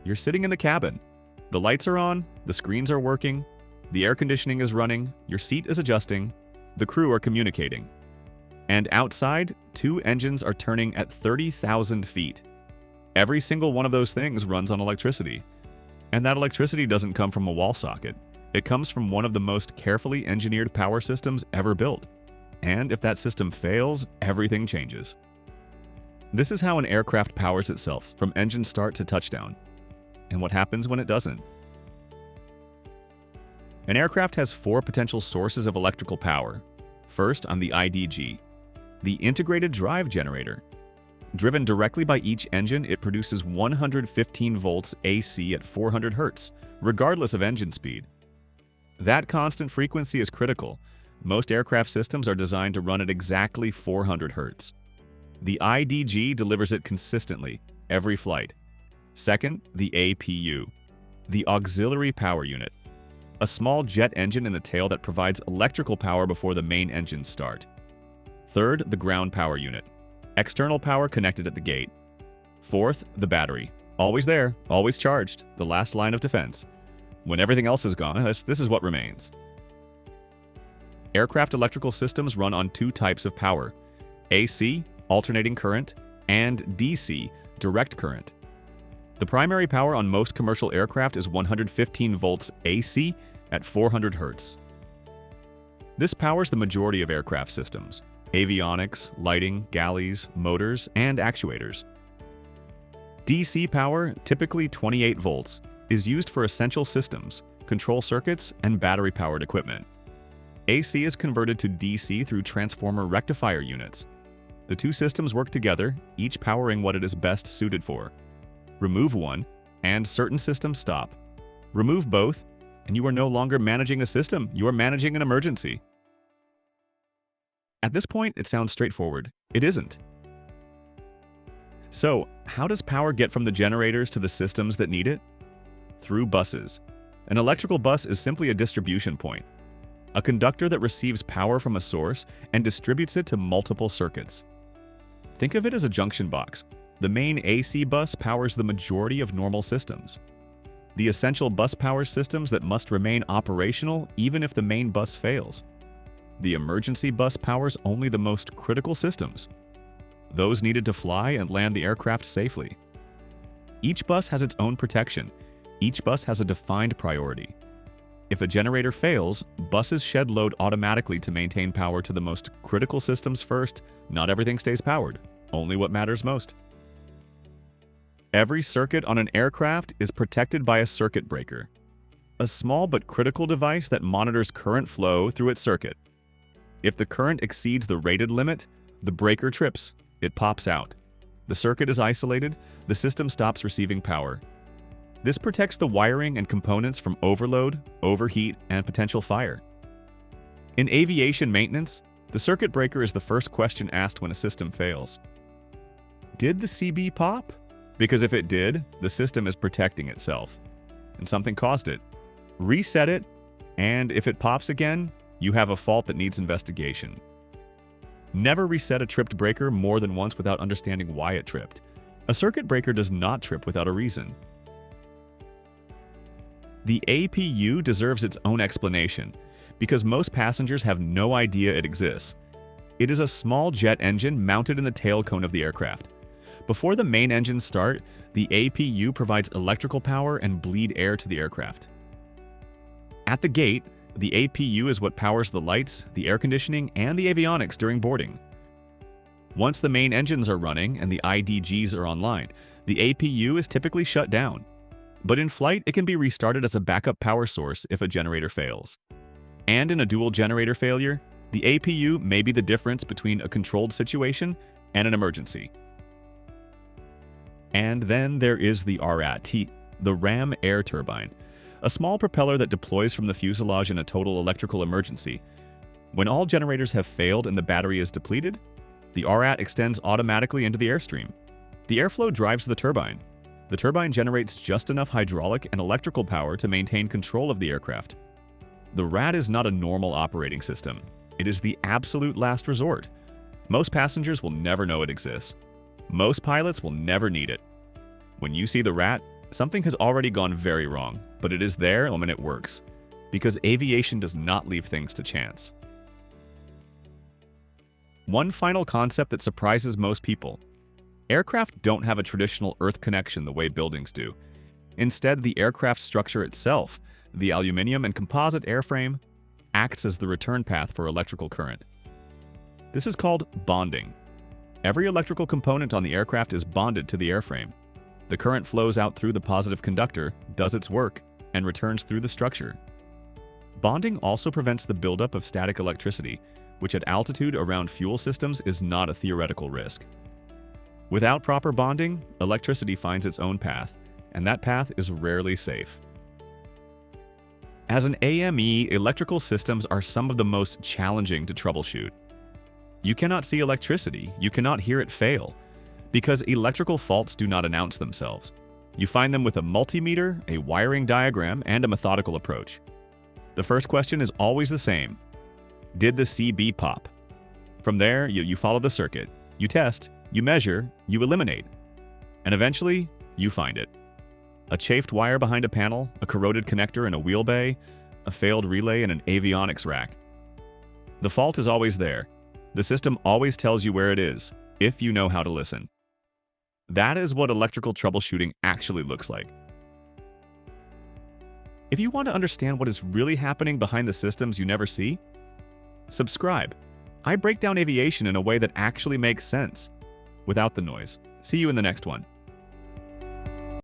You're sitting in the cabin. The lights are on, the screens are working, the air conditioning is running, your seat is adjusting, the crew are communicating. And outside, 2 engines are turning at 30,000 feet. Every single one of those things runs on electricity. And that electricity doesn't come from a wall socket. It comes from one of the most carefully engineered power systems ever built. And if that system fails, everything changes. This is how an aircraft powers itself from engine start to touchdown. And what happens when it doesn't? An aircraft has 4 potential sources of electrical power. First, on the IDG, the integrated drive generator. Driven directly by each engine, it produces 115 volts AC at 400 Hz, regardless of engine speed. That constant frequency is critical. Most aircraft systems are designed to run at exactly 400 Hz. The IDG delivers it consistently, every flight. Second, the APU, the auxiliary power unit. A small jet engine in the tail that provides electrical power before the main engines start. Third, the ground power unit. External power connected at the gate. Fourth, the battery. Always there, always charged, the last line of defense. When everything else is gone, this is what remains. Aircraft electrical systems run on 2 types of power: AC, alternating current, and DC, direct current. The primary power on most commercial aircraft is 115 volts AC at 400 Hz. This powers the majority of aircraft systems: avionics, lighting, galleys, motors, and actuators. DC power, typically 28 volts, is used for essential systems, control circuits, and battery-powered equipment. AC is converted to DC through transformer rectifier units. The 2 systems work together, each powering what it is best suited for. Remove one, and certain systems stop. Remove both, and you are no longer managing a system, you are managing an emergency. At this point, it sounds straightforward. It isn't. So, how does power get from the generators to the systems that need it? Through buses. An electrical bus is simply a distribution point, a conductor that receives power from a source and distributes it to multiple circuits. Think of it as a junction box. The main AC bus powers the majority of normal systems. The essential bus power systems that must remain operational even if the main bus fails. The emergency bus powers only the most critical systems, those needed to fly and land the aircraft safely. Each bus has its own protection. Each bus has a defined priority. If a generator fails, buses shed load automatically to maintain power to the most critical systems first. Not everything stays powered, only what matters most. Every circuit on an aircraft is protected by a circuit breaker, a small but critical device that monitors current flow through its circuit. If the current exceeds the rated limit, the breaker trips, it pops out. The circuit is isolated, the system stops receiving power. This protects the wiring and components from overload, overheat, and potential fire. In aviation maintenance, the circuit breaker is the first question asked when a system fails. Did the CB pop? Because if it did, the system is protecting itself, and something caused it. Reset it, and if it pops again, you have a fault that needs investigation. Never reset a tripped breaker more than once without understanding why it tripped. A circuit breaker does not trip without a reason. The APU deserves its own explanation, because most passengers have no idea it exists. It is a small jet engine mounted in the tail cone of the aircraft. Before the main engines start, the APU provides electrical power and bleed air to the aircraft. At the gate, the APU is what powers the lights, the air conditioning, and the avionics during boarding. Once the main engines are running and the IDGs are online, the APU is typically shut down. But in flight, it can be restarted as a backup power source if a generator fails. And in a dual generator failure, the APU may be the difference between a controlled situation and an emergency. And then there is the RAT, the ram air turbine, a small propeller that deploys from the fuselage in a total electrical emergency. When all generators have failed and the battery is depleted, the RAT extends automatically into the airstream. The airflow drives the turbine. The turbine generates just enough hydraulic and electrical power to maintain control of the aircraft. The RAT is not a normal operating system. It is the absolute last resort. Most passengers will never know it exists. Most pilots will never need it. When you see the RAT, Something has already gone very wrong, but it is there when it works, because aviation does not leave things to chance. One final concept that surprises most people. Aircraft don't have a traditional Earth connection the way buildings do. Instead, the aircraft structure itself, the aluminum and composite airframe, acts as the return path for electrical current. This is called bonding. Every electrical component on the aircraft is bonded to the airframe. The current flows out through the positive conductor, does its work, and returns through the structure. Bonding also prevents the buildup of static electricity, which at altitude around fuel systems is not a theoretical risk. Without proper bonding, electricity finds its own path, and that path is rarely safe. As an AME, electrical systems are some of the most challenging to troubleshoot. You cannot see electricity, you cannot hear it fail, because electrical faults do not announce themselves. You find them with a multimeter, a wiring diagram, and a methodical approach. The first question is always the same. Did the CB pop? From there, you follow the circuit. You test, you measure, you eliminate. And eventually, you find it. A chafed wire behind a panel, a corroded connector in a wheel bay, a failed relay in an avionics rack. The fault is always there. The system always tells you where it is, if you know how to listen. That is what electrical troubleshooting actually looks like. If you want to understand what is really happening behind the systems you never see, subscribe. I break down aviation in a way that actually makes sense, without the noise. See you in the next one.